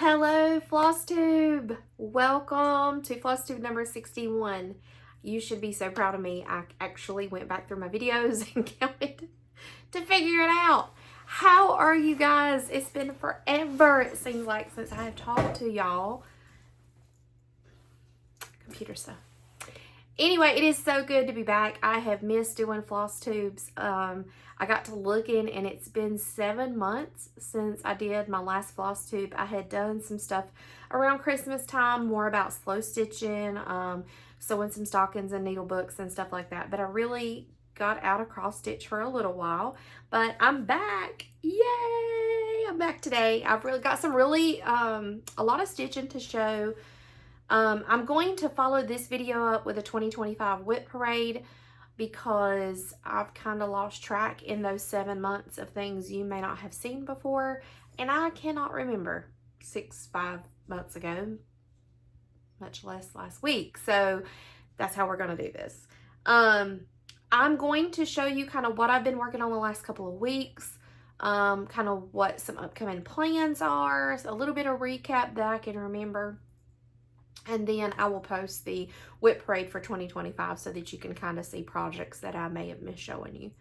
Hello, Flosstube. Welcome to Flosstube number 61. You should be so proud of me. I actually went back through my videos and counted to figure it out. How are you guys? It's been forever, it seems like, since I have talked to y'all. Computer stuff. Anyway, it is so good to be back. I have missed doing Flosstubes. I got to looking and it's been 7 months since I did my last Flosstube. I had done some stuff around Christmas time, more about slow stitching, sewing some stockings and needle books and stuff like that. But I really got out of cross stitch for a little while. But I'm back. Yay! I'm back today. I've really got some a lot of stitching to show. I'm going to follow this video up with a 2025 whip parade because I've kind of lost track in those 7 months of things you may not have seen before, and I cannot remember 5 months ago, much less last week. So that's how we're going to do this. I'm going to show you kind of what I've been working on the last couple of weeks, kind of what some upcoming plans are, a little bit of recap that I can remember. And then I will post the whip parade for 2025 so that you can kind of see projects that I may have missed showing you.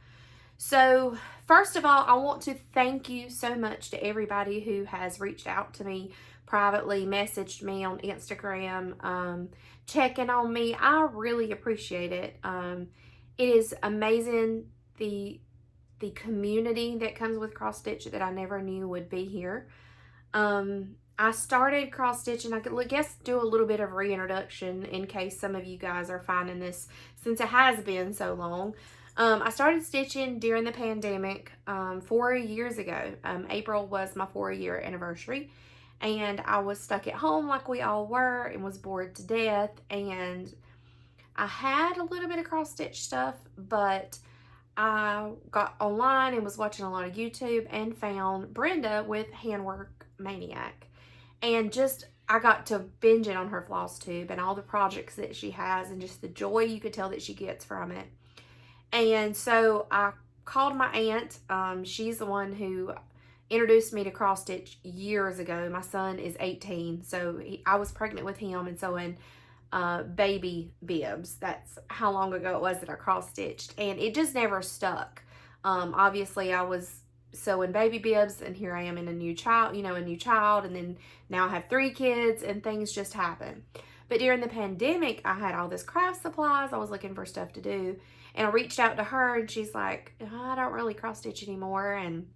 So first of all, I want to thank you so much to everybody who has reached out to me privately, messaged me on Instagram, checking on me. I really appreciate it. It is amazing the community that comes with cross stitch that I never knew would be here. I started cross stitching. I could guess do a little bit of reintroduction in case some of you guys are finding this since it has been so long. I started stitching during the pandemic 4 years ago. April was my 4-year anniversary, and I was stuck at home like we all were and was bored to death. And I had a little bit of cross stitch stuff, but I got online and was watching a lot of YouTube and found Brenda with Handwork Maniac. And just, I got to binging on her Flosstube and all the projects that she has and just the joy you could tell that she gets from it. And so I called my aunt. She's the one who introduced me to cross stitch years ago. My son is 18, so I was pregnant with him and sewing baby bibs. That's how long ago it was that I cross stitched, and it just never stuck. Obviously I was sewing baby bibs, and here I am in a new child, and then now I have 3 kids, and things just happen. But during the pandemic, I had all this craft supplies. I was looking for stuff to do, and I reached out to her, and she's like, I don't really cross stitch anymore. And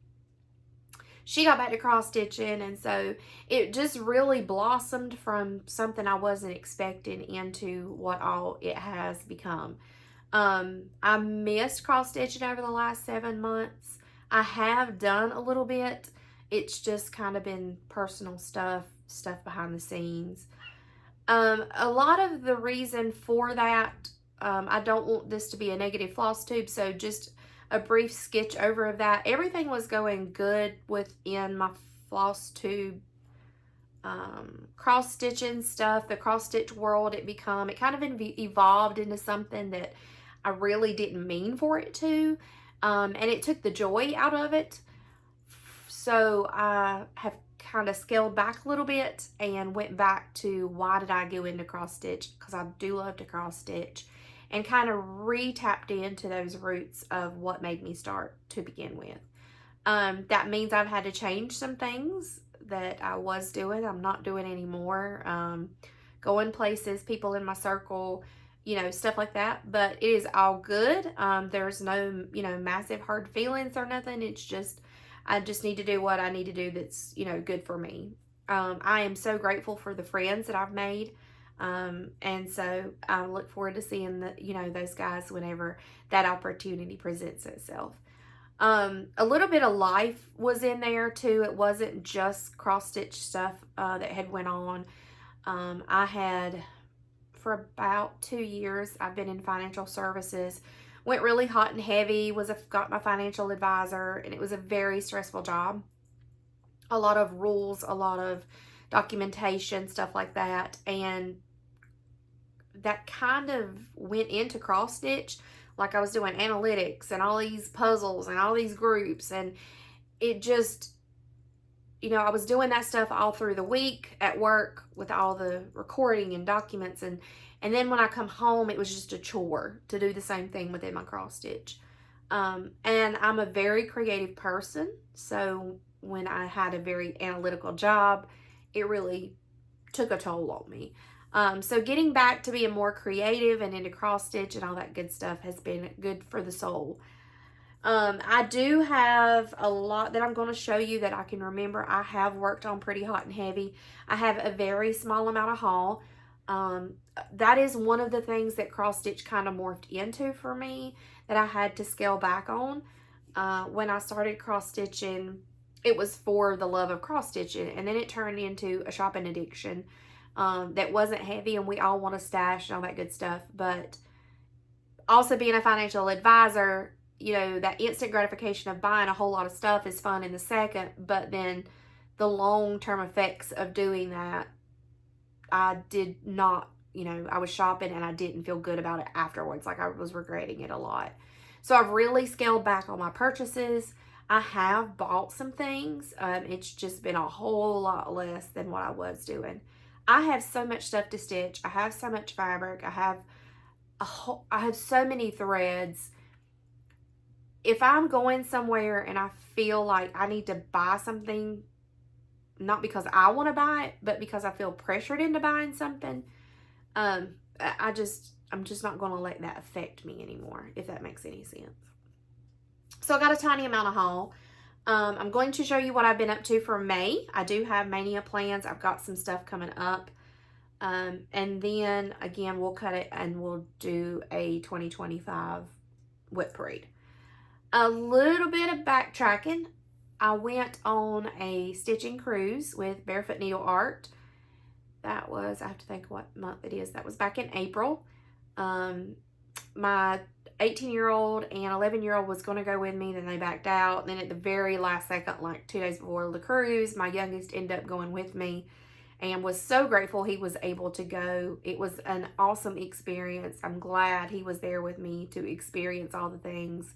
she got back to cross stitching, and so it just really blossomed from something I wasn't expecting into what all it has become. I missed cross stitching over the last 7 months. I have done a little bit. It's just kind of been personal stuff behind the scenes. A lot of the reason for that, I don't want this to be a negative Flosstube, so just a brief sketch over of that. Everything was going good within my Flosstube cross stitching stuff, the cross stitch world. It kind of evolved into something that I really didn't mean for it to. And it took the joy out of it. So I have kind of scaled back a little bit and went back to why did I go into cross stitch, because I do love to cross stitch, and kind of re-tapped into those roots of what made me start to begin with. That means I've had to change some things that I was doing. I'm not doing anymore. Going places, people in my circle, stuff like that. But it is all good. There's no, massive hard feelings or nothing. It's just, I just need to do what I need to do that's, good for me. I am so grateful for the friends that I've made. And so I look forward to seeing those guys whenever that opportunity presents itself. A little bit of life was in there too. It wasn't just cross stitch stuff that had went on. I had, for about 2 years, I've been in financial services. Went really hot and heavy, got my financial advisor, and it was a very stressful job. A lot of rules, a lot of documentation, stuff like that. And that kind of went into cross stitch. Like I was doing analytics and all these puzzles and all these groups, and it just you know, I was doing that stuff all through the week at work with all the recording and documents. And then when I come home, it was just a chore to do the same thing within my cross stitch. And I'm a very creative person. So when I had a very analytical job, it really took a toll on me. So getting back to being more creative and into cross stitch and all that good stuff has been good for the soul. I do have a lot that I'm going to show you that I can remember. I have worked on pretty hot and heavy. I have a very small amount of haul. That is one of the things that cross stitch kind of morphed into for me that I had to scale back on. When I started cross stitching, it was for the love of cross stitching, and then it turned into a shopping addiction that wasn't heavy, and we all want to stash and all that good stuff. But also being a financial advisor, you know, that instant gratification of buying a whole lot of stuff is fun in the second, but then the long-term effects of doing that, I did not, you know, I was shopping and I didn't feel good about it afterwards. Like, I was regretting it a lot. So I've really scaled back on my purchases. I have bought some things. It's just been a whole lot less than what I was doing. I have so much stuff to stitch. I have so much fabric. I have so many threads. If I'm going somewhere and I feel like I need to buy something, not because I want to buy it, but because I feel pressured into buying something, I'm just not going to let that affect me anymore, if that makes any sense. So I got a tiny amount of haul. I'm going to show you what I've been up to for May. I do have Mania plans. I've got some stuff coming up. And then again, we'll cut it and we'll do a 2025 whip parade. A little bit of backtracking. I went on a stitching cruise with Barefoot Needle Art. That was, I have to think what month it is. That was back in April. My 18-year-old and 11-year-old was going to go with me. Then they backed out. Then at the very last second, like 2 days before the cruise, my youngest ended up going with me and was so grateful he was able to go. It was an awesome experience. I'm glad he was there with me to experience all the things.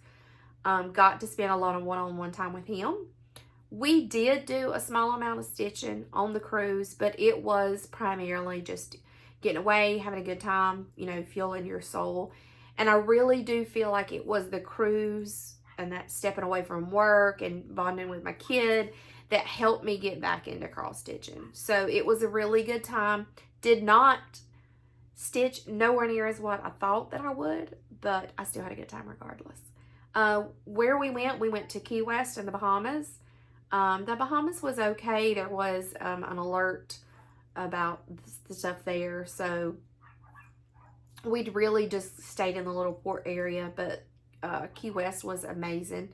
Got to spend a lot of one-on-one time with him. We did do a small amount of stitching on the cruise, but it was primarily just getting away, having a good time, you know, fueling your soul. And I really do feel like it was the cruise and that stepping away from work and bonding with my kid that helped me get back into cross stitching. So it was a really good time. Did not stitch nowhere near as what I thought that I would, but I still had a good time regardless. Where we went to Key West in the Bahamas. The Bahamas was okay. There was an alert about the stuff there, so we'd really just stayed in the little port area, but Key West was amazing,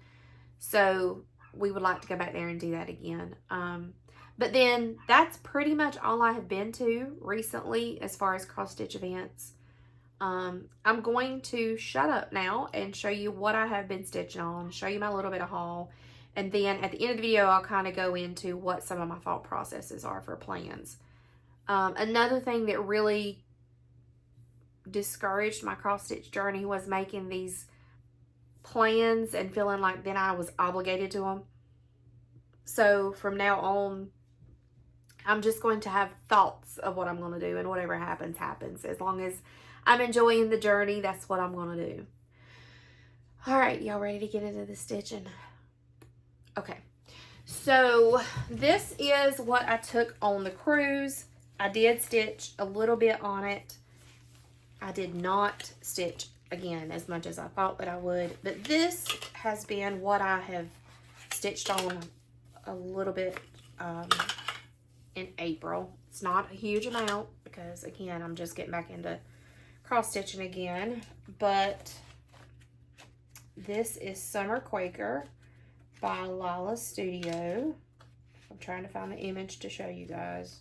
so we would like to go back there and do that again. But then that's pretty much all I have been to recently as far as cross stitch events. I'm going to shut up now and show you what I have been stitching on, show you my little bit of haul, and then at the end of the video, I'll kind of go into what some of my thought processes are for plans. Another thing that really discouraged my cross stitch journey was making these plans and feeling like then I was obligated to them. So from now on, I'm just going to have thoughts of what I'm going to do, and whatever happens, happens. As long as I'm enjoying the journey, that's what I'm going to do. All right, y'all ready to get into the stitching? Okay, so this is what I took on the cruise. I did stitch a little bit on it. I did not stitch, again, as much as I thought that I would. But this has been what I have stitched on a little bit in April. It's not a huge amount because, again, I'm just getting back into cross stitching again. But this is Summer Quaker by Lala Studio. I'm trying to find the image to show you guys.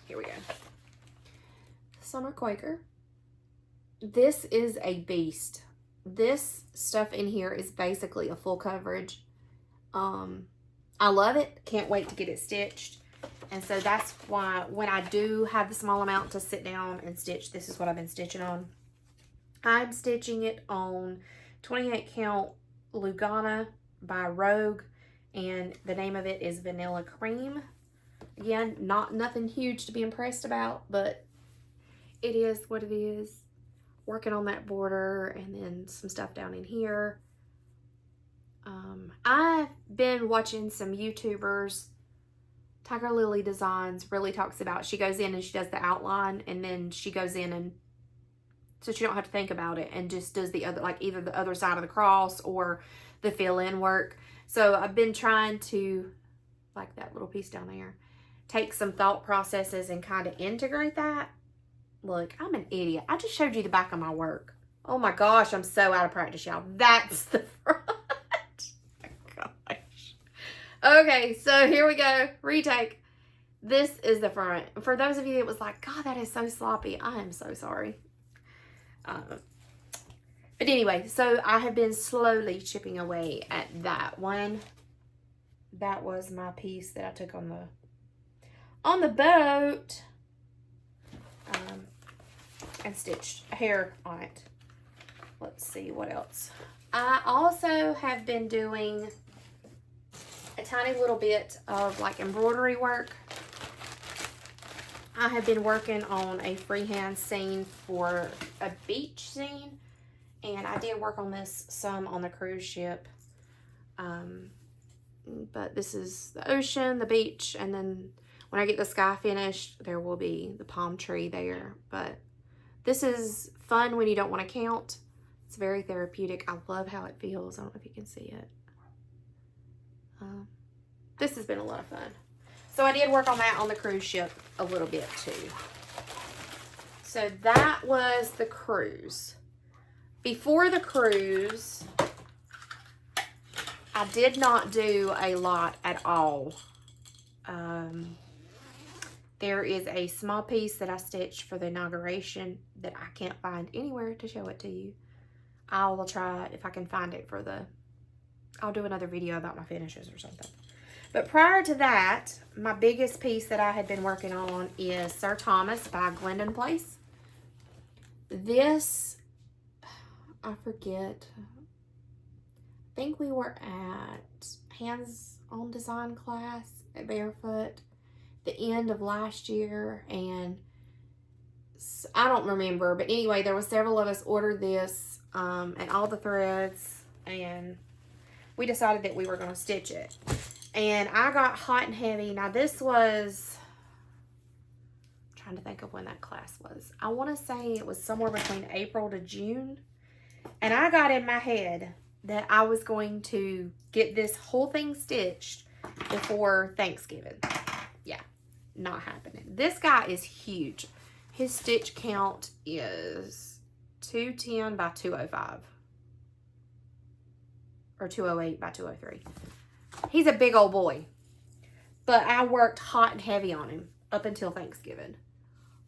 Here we go. Summer Quaker. This is a beast. This stuff in here is basically a full coverage. I love it. Can't wait to get it stitched. And so that's why when I do have the small amount to sit down and stitch, this is what I've been stitching on. I'm stitching it on 28 count Lugana by Rogue, and the name of it is Vanilla Cream. Again, nothing huge to be impressed about, but it is what it is. Working on that border and then some stuff down in here. I've been watching some YouTubers. Tiger Lily Designs really talks about, she goes in and she does the outline, and then she goes in and, so she don't have to think about it, and just does the other, like either the other side of the cross or the fill-in work. So I've been trying to, like that little piece down there, take some thought processes and kind of integrate that. Look, I'm an idiot. I just showed you the back of my work. Oh my gosh, I'm so out of practice, y'all. That's the front. Oh my gosh. Okay, so here we go. Retake. This is the front. For those of you that was like, God, that is so sloppy, I am so sorry. But anyway, so I have been slowly chipping away at that one. That was my piece that I took on the boat. And stitched a hair on it. Let's see what else. I also have been doing a tiny little bit of like embroidery work. I have been working on a freehand scene for a beach scene, and I did work on this some on the cruise ship. But this is the ocean, the beach, and then when I get the sky finished, there will be the palm tree there. But this is fun when you don't want to count. It's very therapeutic. I love how it feels. I don't know if you can see it. This has been a lot of fun. So I did work on that on the cruise ship a little bit too. So that was the cruise. Before the cruise, I did not do a lot at all. There is a small piece that I stitched for the inauguration that I can't find anywhere to show it to you. I will try if I can find it for I'll do another video about my finishes or something. But prior to that, my biggest piece that I had been working on is Sir Thomas by Glendon Place. This, I forget, I think we were at hands-on design class at Barefoot the end of last year, and I don't remember, but anyway, there were several of us ordered this and all the threads, and we decided that we were going to stitch it. And I got hot and heavy. Now this was, I'm trying to think of when that class was. I want to say it was somewhere between April to June, and I got in my head that I was going to get this whole thing stitched before Thanksgiving. Yeah, not happening. This guy is huge. His stitch count is 210 by 205. Or 208 by 203. He's a big old boy. But I worked hot and heavy on him up until Thanksgiving.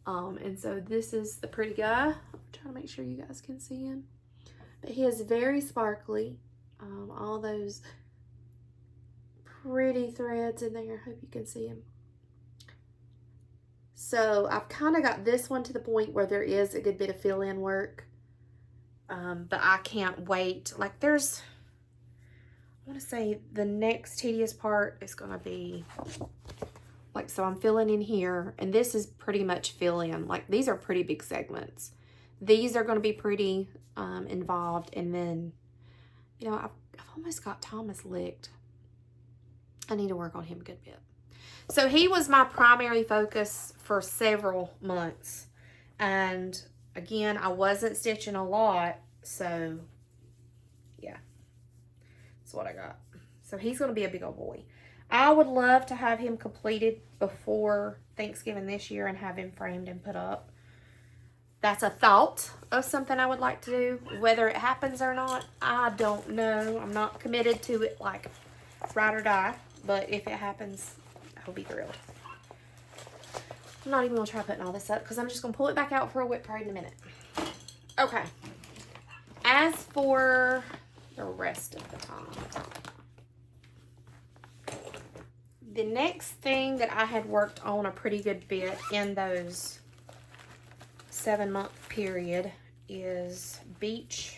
And so this is the pretty guy. I'm trying to make sure you guys can see him. But he is very sparkly. All those pretty threads in there. Hope you can see him. So I've kind of got this one to the point where there is a good bit of fill-in work. But I can't wait. Like there's, I want to say the next tedious part is going to be, like, so I'm filling in here. And this is pretty much fill-in. Like these are pretty big segments. These are going to be pretty involved. And then, you know, I've almost got Thomas licked. I need to work on him a good bit. So he was my primary focus for several months. And again, I wasn't stitching a lot. So yeah, that's what I got. So he's going to be a big old boy. I would love to have him completed before Thanksgiving this year and have him framed and put up. That's a thought of something I would like to do. Whether it happens or not, I don't know. I'm not committed to it like ride or die. But if it happens, I'll be thrilled. I'm not even going to try putting all this up because I'm just going to pull it back out for a whip parade in a minute. Okay. As for the rest of the time, the next thing that I had worked on a pretty good bit in those 7-month period is Beach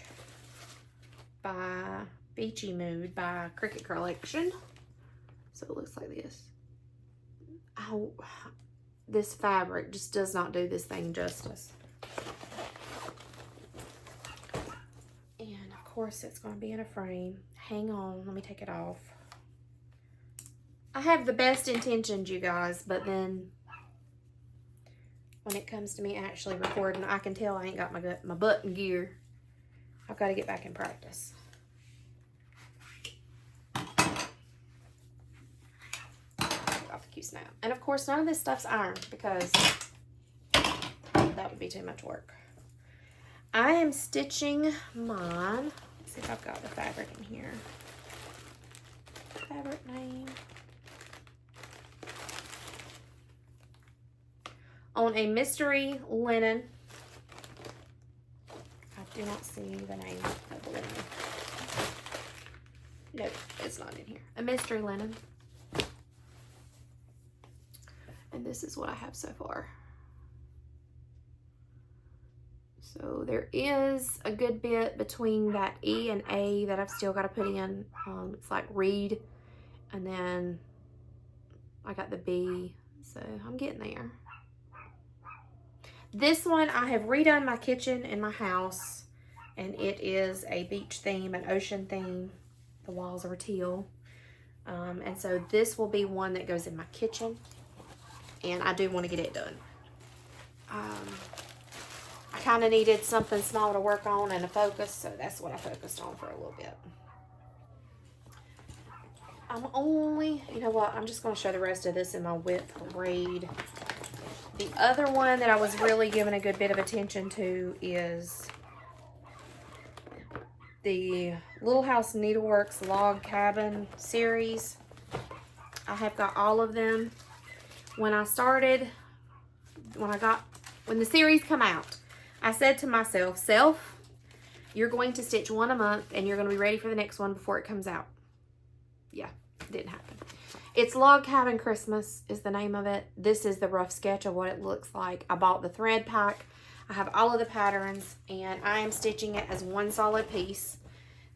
by Beachy Mood by Cricket Collection. So it looks like this. Oh, this fabric just does not do this thing justice. And of course it's going to be in a frame. Hang on, let me take it off. I have the best intentions, you guys, but then when it comes to me actually recording, I can tell I ain't got my butt in gear. I've got to get back in practice. Off the cute snap. And of course, none of this stuff's ironed because that would be too much work. I am stitching mine. Let's see if I've got the fabric in here. Fabric name. On a mystery linen. I do not see the name of the linen. Nope, it's not in here. A mystery linen. And this is what I have so far. So there is a good bit between that E and A that I've still got to put in. It's like reed. And then I got the B. So I'm getting there. This one, I have redone my kitchen in my house, and it is a beach theme, an ocean theme. The walls are teal. And so this will be one that goes in my kitchen, and I do want to get it done. I kind of needed something small to work on and a focus, so that's what I focused on for a little bit. You know what, I'm just going to show the rest of this in my width braid. The other one that I was really giving a good bit of attention to is the Little House Needleworks Log Cabin series. I have got all of them. When the series come out, I said to myself, you're going to stitch one a month and you're going to be ready for the next one before it comes out. Yeah, it didn't happen. It's Log Cabin Christmas is the name of it. This is the rough sketch of what it looks like. I bought the thread pack. I have all of the patterns, and I am stitching it as one solid piece.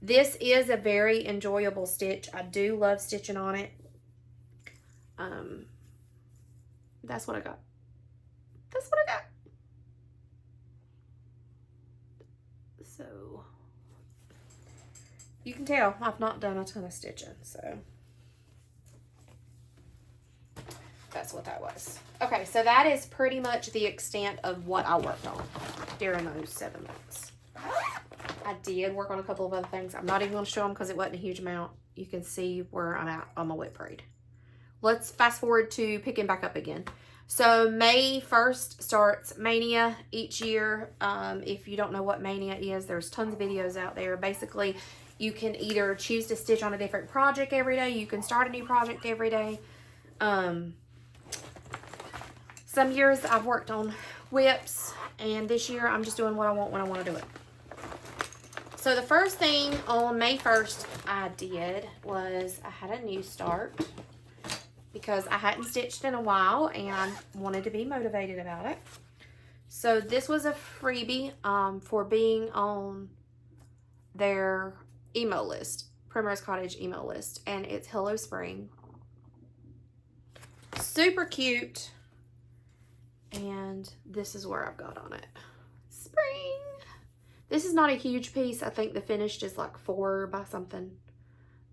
This is a very enjoyable stitch. I do love stitching on it. That's what I got. That's what I got. So, you can tell I've not done a ton of stitching, so that's what that was. Okay, so that is pretty much the extent of what I worked on during those 7 months. I did work on a couple of other things. I'm not even going to show them because it wasn't a huge amount. You can see where I'm at on my whip braid. Let's fast forward to picking back up again. So May 1st starts Mania each year. If you don't know what Mania is, there's tons of videos out there. Basically, you can either choose to stitch on a different project every day. You can start a new project every day. Some years I've worked on whips, and this year I'm just doing what I want when I want to do it. So the first thing on May 1st I did was I had a new start because I hadn't stitched in a while and I wanted to be motivated about it. So this was a freebie for being on their email list, Primrose Cottage email list, and it's Hello Spring. Super cute. And this is where I've got on it. Spring. This is not a huge piece. I think the finished is like 4 by something.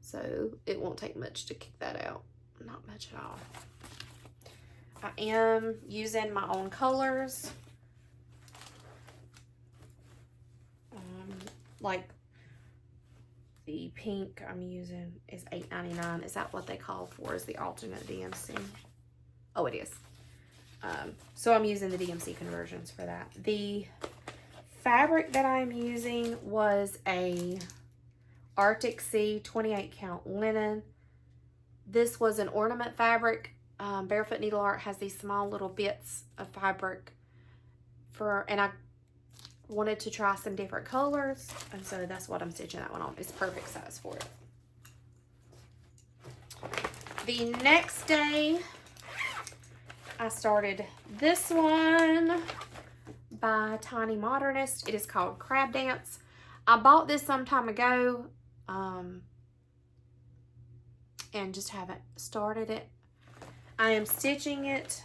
So it won't take much to kick that out. Not much at all. I am using my own colors. Like the pink I'm using is $8.99. Is that what they call for? Is the alternate DMC? Oh, it is. So I'm using the DMC conversions for that. The fabric that I'm using was a Arctic Sea 28 count linen. This was an ornament fabric. Barefoot Needle Art has these small little bits of fabric and I wanted to try some different colors, and so that's what I'm stitching that one on. It's perfect size for it. The next day, I started this one by Tiny Modernist. It is called Crab Dance. I bought this some time ago. and just haven't started it. I am stitching it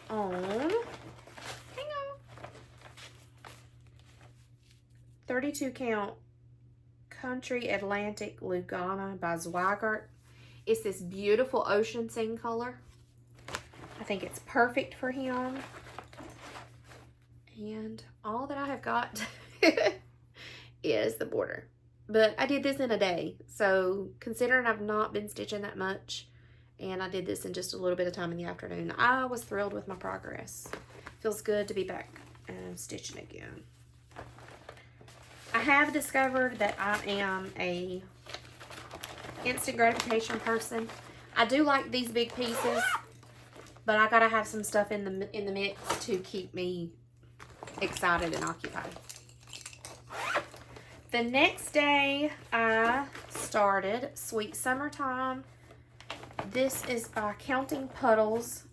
on, hang on, 32 count Country Atlantic Lugana by Zweigart. It's this beautiful ocean scene color. I think it's perfect for him. And all that I have got is the border. But I did this in a day. So considering I've not been stitching that much, and I did this in just a little bit of time in the afternoon, I was thrilled with my progress. Feels good to be back and stitching again. I have discovered that I am a instant gratification person. I do like these big pieces, but I gotta have some stuff in the mix to keep me excited and occupied. The next day I started Sweet Summertime. This is by Counting Puddles.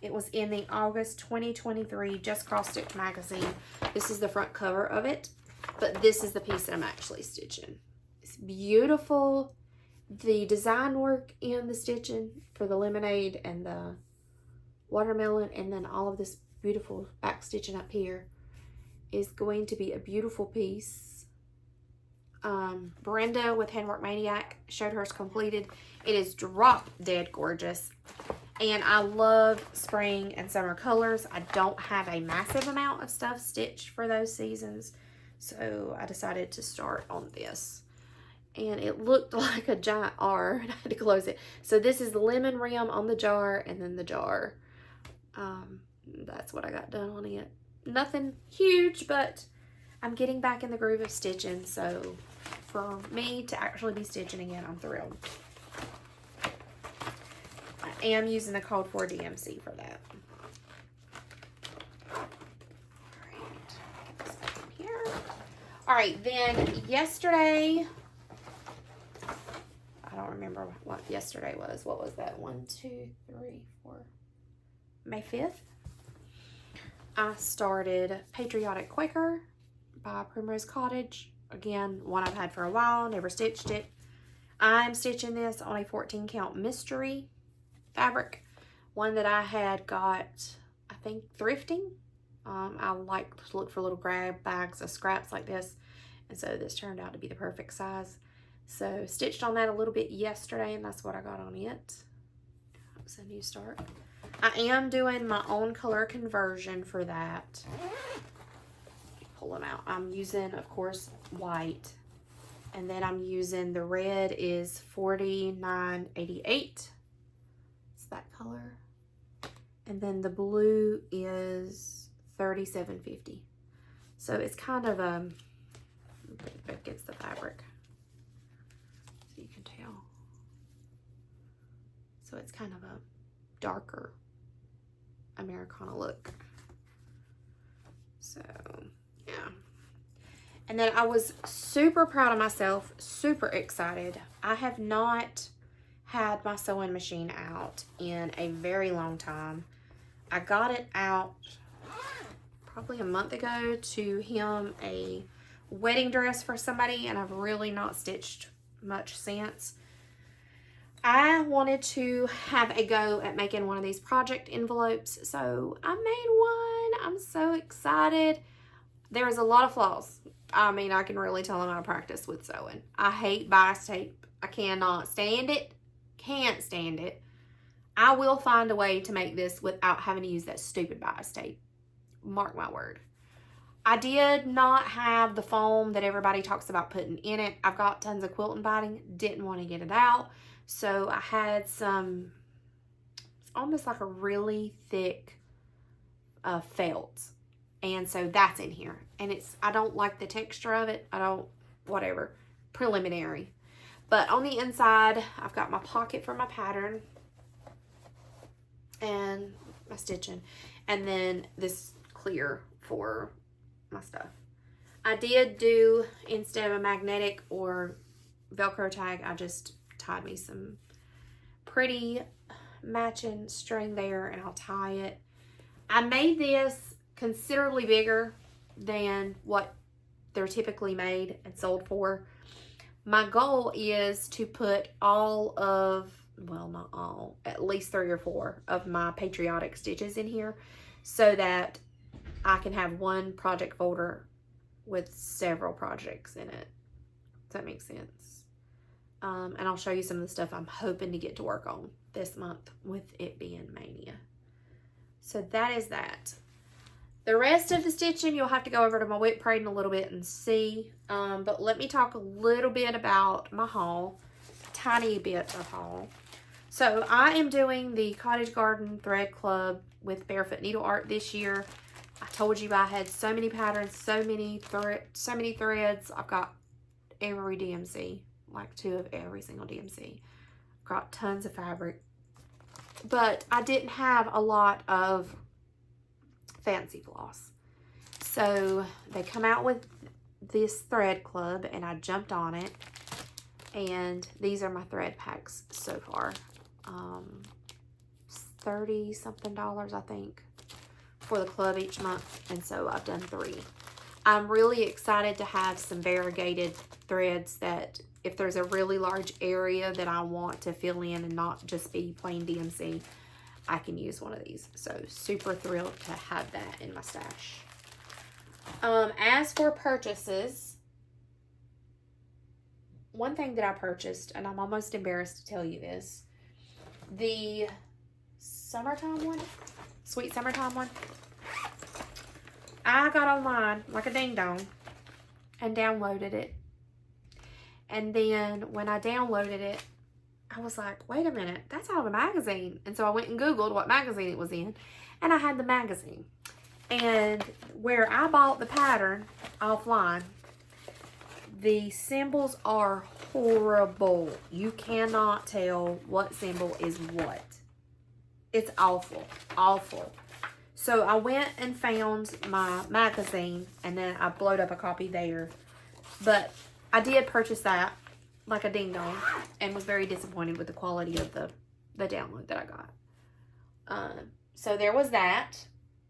It was in the August 2023 Just Cross Stitch magazine. This is the front cover of it, but this is the piece that I'm actually stitching. It's beautiful. The design work in the stitching for the lemonade and the watermelon, and then all of this beautiful back stitching up here is going to be a beautiful piece. Brenda with Handwork Maniac showed hers completed. It is drop dead gorgeous. And I love spring and summer colors. I don't have a massive amount of stuff stitched for those seasons, so I decided to start on this. And it looked like a giant R, and I had to close it. So this is the lemon rim on the jar, and then the jar. That's what I got done on it. Nothing huge, but I'm getting back in the groove of stitching, so for me to actually be stitching again, I'm thrilled. I am using the code for DMC for that. All right, then yesterday, I don't remember what yesterday was. What was that? 1, 2, 3, 4. May 5th. I started Patriotic Quaker by Primrose Cottage. Again, one I've had for a while, never stitched it. I'm stitching this on a 14 count mystery fabric, one that I had got, I think, thrifting. I like to look for little grab bags of scraps like this, and so this turned out to be the perfect size. So stitched on that a little bit yesterday, and that's what I got on it. It's a new start. I am doing my own color conversion for that. Pull them out. I'm using, of course, white, and then I'm using the red is 4988. That color, and then the blue is 3750. So it's kind of against the fabric, so you can tell. So it's kind of a darker Americana look. So yeah, and then I was super proud of myself, super excited. I have not had my sewing machine out in a very long time. I got it out probably a month ago to hem a wedding dress for somebody, and I've really not stitched much since. I wanted to have a go at making one of these project envelopes, so I made one. I'm so excited. There's a lot of flaws. I mean, I can really tell I'm out of practice with sewing. I hate bias tape. I cannot stand it. Can't stand it. I will find a way to make this without having to use that stupid bias tape. Mark my word. I did not have the foam that everybody talks about putting in it. I've got tons of quilting biting. Didn't want to get it out. So I had some, it's almost like a really thick felt. And so that's in here. And I don't like the texture of it. I don't, whatever. Preliminary. But on the inside, I've got my pocket for my pattern and my stitching, and then this clear for my stuff. I did do, instead of a magnetic or Velcro tag, I just tied me some pretty matching string there, and I'll tie it. I made this considerably bigger than what they're typically made and sold for. My goal is to put all of, well, not all, at least 3 or 4 of my patriotic stitches in here so that I can have one project folder with several projects in it. Does that make sense? And I'll show you some of the stuff I'm hoping to get to work on this month with it being Mania. So that is that. The rest of the stitching, you'll have to go over to my WIP parade in a little bit and see. But let me talk a little bit about my haul. Tiny bit of haul. So I am doing the Cottage Garden Thread Club with Barefoot Needle Art this year. I told you I had so many patterns, so many threads. I've got every DMC, like 2 of every single DMC. Got tons of fabric. But I didn't have a lot of fancy floss. So they come out with this thread club and I jumped on it. And these are my thread packs so far. $30 something, I think, for the club each month. And so I've done 3. I'm really excited to have some variegated threads that if there's a really large area that I want to fill in and not just be plain DMC, I can use one of these. So super thrilled to have that in my stash. As for purchases, one thing that I purchased, and I'm almost embarrassed to tell you this, the summertime one, sweet summertime one, I got online like a ding dong and downloaded it. And then when I downloaded it, I was like, wait a minute, that's out of a magazine. And so I went and Googled what magazine it was in, and I had the magazine. And where I bought the pattern offline, the symbols are horrible. You cannot tell what symbol is what. It's awful, awful. So I went and found my magazine, and then I blowed up a copy there. But I did purchase that like a ding dong and was very disappointed with the quality of the download that I got. So there was that.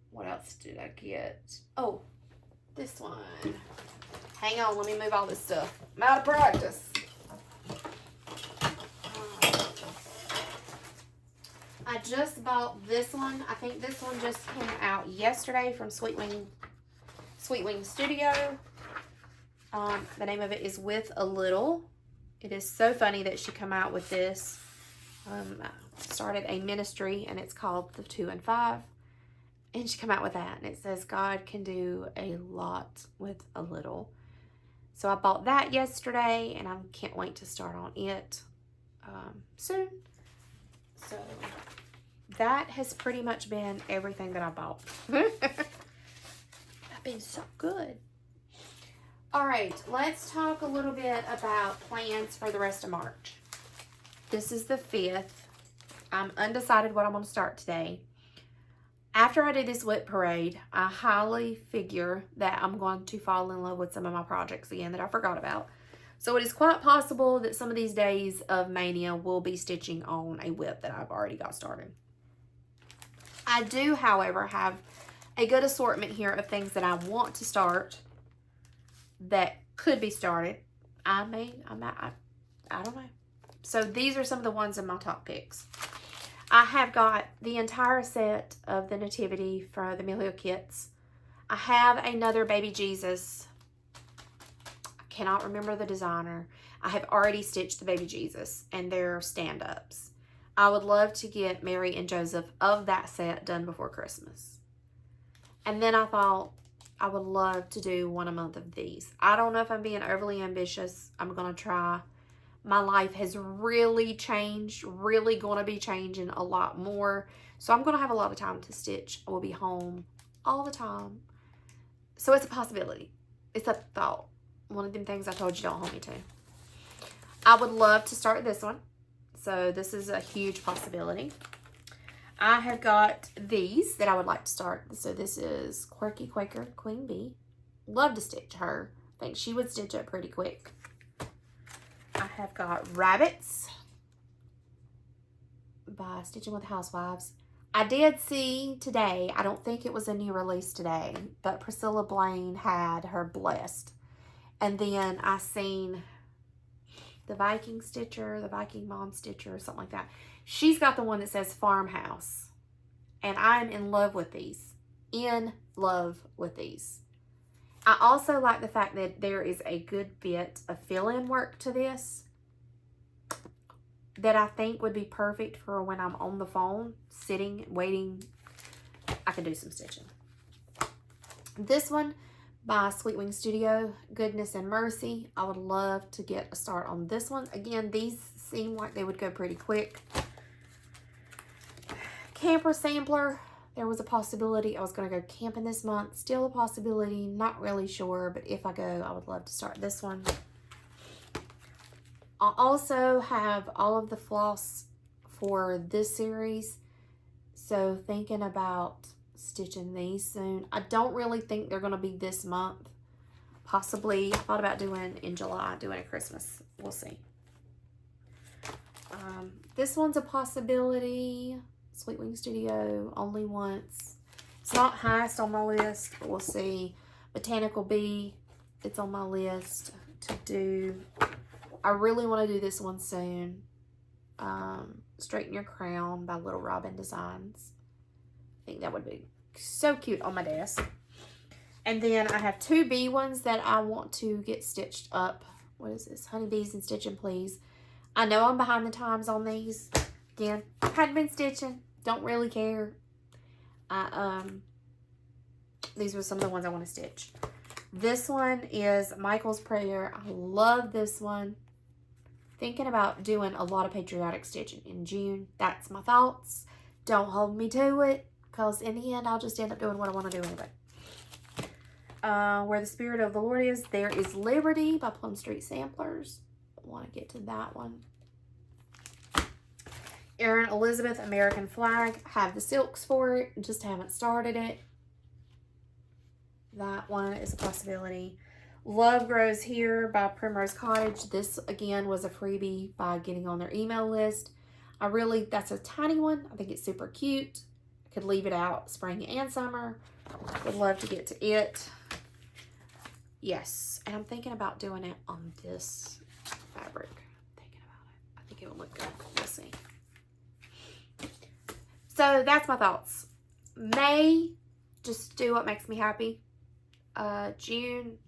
What else did I get? Oh, this one. Hang on, let me move all this stuff. I'm out of practice. I just bought this one. I think this one just came out yesterday from Sweet Wing Studio. The name of it is With a Little. It is so funny that she come out with this. I started a ministry and it's called the 2 and 5. And she come out with that and it says God can do a lot with a little. So I bought that yesterday and I can't wait to start on it soon. So that has pretty much been everything that I bought. I've been so good. All right, let's talk a little bit about plans for the rest of March. This is the 5th. I'm undecided what I'm going to start today. After I do this WIP parade, I highly figure that I'm going to fall in love with some of my projects again that I forgot about. So it is quite possible that some of these days of Mania will be stitching on a WIP that I've already got started. I do, however, have a good assortment here of things that I want to start that could be started. I don't know. So these are some of the ones in my top picks. I have got the entire set of the Nativity for the Milio kits. I have another Baby Jesus. I cannot remember the designer. I have already stitched the Baby Jesus and their stand-ups. I would love to get Mary and Joseph of that set done before Christmas. And then I thought I would love to do one a month of these. I don't know if I'm being overly ambitious. I'm going to try. My life has really changed, really going to be changing a lot more. So I'm going to have a lot of time to stitch. I will be home all the time. So it's a possibility. It's a thought. One of them things I told you don't hold me to. I would love to start this one. So this is a huge possibility. I have got these that I would like to start. So this is Quirky Quaker Queen Bee. Love to stitch her. I think she would stitch up pretty quick. I have got Rabbits by Stitching with Housewives. I did see today, I don't think it was a new release today, but Priscilla Blaine had her Blessed. And then I seen the Viking Stitcher, the Viking Mom Stitcher, or something like that. She's got the one that says Farmhouse. And I'm in love with these. In love with these. I also like the fact that there is a good bit of fill-in work to this that I think would be perfect for when I'm on the phone, sitting, waiting. I can do some stitching. This one by Sweet Wing Studio, Goodness and Mercy. I would love to get a start on this one. Again, these seem like they would go pretty quick. Camper Sampler. There was a possibility I was going to go camping this month. Still a possibility. Not really sure. But if I go, I would love to start this one. I also have all of the floss for this series. So thinking about stitching these soon. I don't really think they're going to be this month. Possibly. I thought about doing in July. Doing a Christmas. We'll see. This one's a possibility. Sweet Wing Studio, Only Once. It's not highest on my list, but we'll see. Botanical Bee, it's on my list to do. I really want to do this one soon. Straighten Your Crown by Little Robin Designs. I think that would be so cute on my desk. And then I have two bee ones that I want to get stitched up. What is this? Honeybees and Stitching Please. I know I'm behind the times on these. Again, hadn't been stitching. Don't really care. These were some of the ones I want to stitch. This one is Michael's Prayer. I love this one. Thinking about doing a lot of patriotic stitching in June. That's my thoughts. Don't hold me to it, because in the end, I'll just end up doing what I want to do anyway. Where the Spirit of the Lord is, there is Liberty by Plum Street Samplers. I want to get to that one. Erin Elizabeth, American Flag. Have the silks for it. Just haven't started it. That one is a possibility. Love Grows Here by Primrose Cottage. This, again, was a freebie by getting on their email list. That's a tiny one. I think it's super cute. I could leave it out spring and summer. Would love to get to it. Yes. And I'm thinking about doing it on this fabric. Thinking about it. I think it would look good. We'll see. So that's my thoughts. May, just do what makes me happy. June,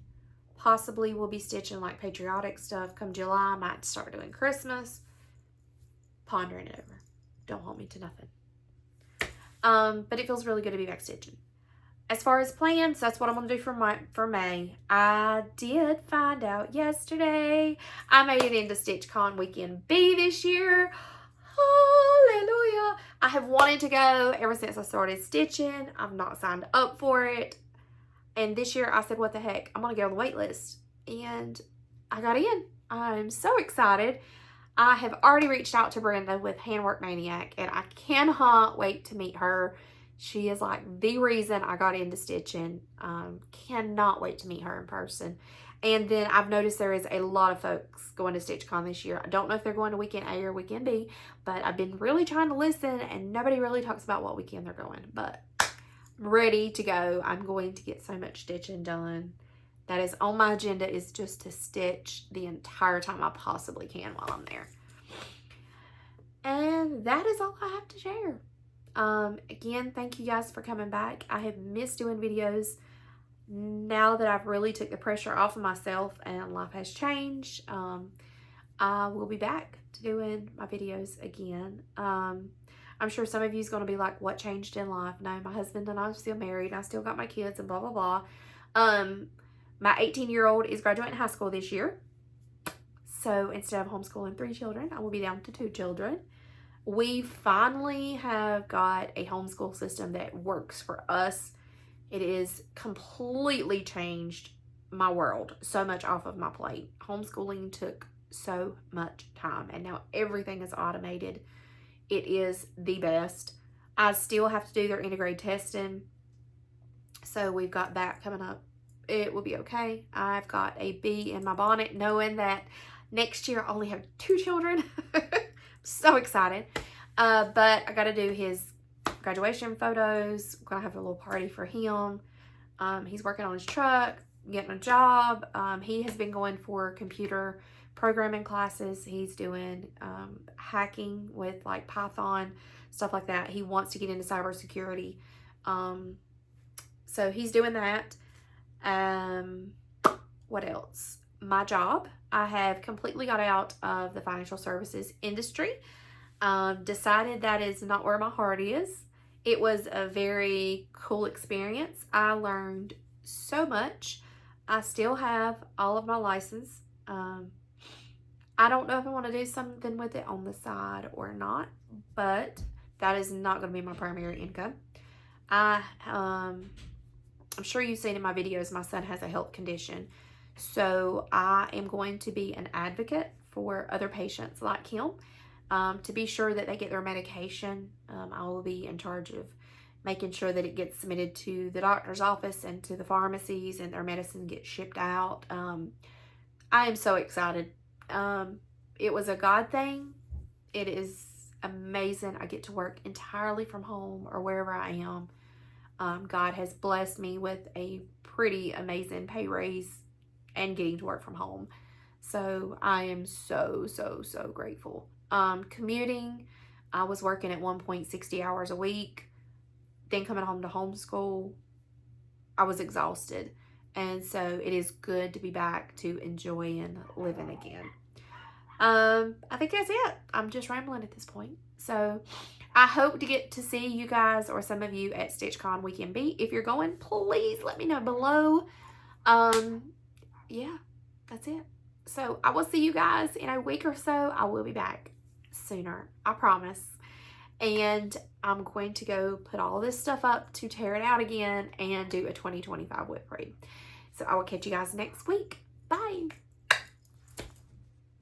possibly we'll be stitching like patriotic stuff. Come July, I might start doing Christmas. Pondering it over. Don't hold me to nothing. But it feels really good to be back stitching. As far as plans, that's what I'm going to do for May. I did find out yesterday I made it into StitchCon Weekend B this year. Hallelujah. I have wanted to go ever since I started stitching. I've not signed up for it. And this year I said, what the heck? I'm going to get on the wait list. And I got in. I'm so excited. I have already reached out to Brenda with Handwork Maniac. And I cannot wait to meet her. She is like the reason I got into stitching. Cannot wait to meet her in person. And then I've noticed there is a lot of folks going to StitchCon this year. I don't know if they're going to Weekend A or Weekend B, but I've been really trying to listen, and nobody really talks about what weekend they're going. But I'm ready to go. I'm going to get so much stitching done. That is on my agenda, is just to stitch the entire time I possibly can while I'm there. And that is all I have to share. Again, thank you guys for coming back. I have missed doing videos. Now that I've really took the pressure off of myself and life has changed, I will be back to doing my videos again. I'm sure some of you is going to be like, what changed in life? No, my husband and I are still married. I still got my kids and blah, blah, blah. My 18-year-old is graduating high school this year. So instead of homeschooling 3 children, I will be down to 2 children. We finally have got a homeschool system that works for us. It is completely changed my world, so much off of my plate. Homeschooling took so much time, and now everything is automated. It is the best. I still have to do their integrated testing, so we've got that coming up. It will be okay. I've got a bee in my bonnet, knowing that next year I only have 2 children. So excited. But I got to do his graduation photos. We're going to have a little party for him. He's working on his truck. getting a job. He has been going for computer programming classes. He's doing hacking with like Python, stuff like that. He wants to get into cybersecurity. So he's doing that. What else? My job. I have completely got out of the financial services industry. Decided that is not where my heart is. It was a very cool experience. I learned so much. I still have all of my license. I don't know if I want to do something with it on the side or not, but that is not going to be my primary income. I'm sure you've seen in my videos, my son has a health condition. So I am going to be an advocate for other patients like him, to be sure that they get their medication. I will be in charge of making sure that it gets submitted to the doctor's office and to the pharmacies, and their medicine gets shipped out. I am so excited. It was a God thing. It is amazing. I get to work entirely from home or wherever I am. God has blessed me with a pretty amazing pay raise and getting to work from home. So I am so, so, so grateful. Commuting, I was working at one point 60 hours a week, then coming home to homeschool. I was exhausted. And so it is good to be back to enjoying living again. I think that's it. I'm just rambling at this point. So I hope to get to see you guys or some of you at StitchCon Weekend B. If you're going, please let me know below. Yeah, that's it. So I will see you guys in a week or so. I will be back sooner, I promise. And I'm going to go put all this stuff up to tear it out again and do a 2025 whip read. So I will catch you guys next week. Bye.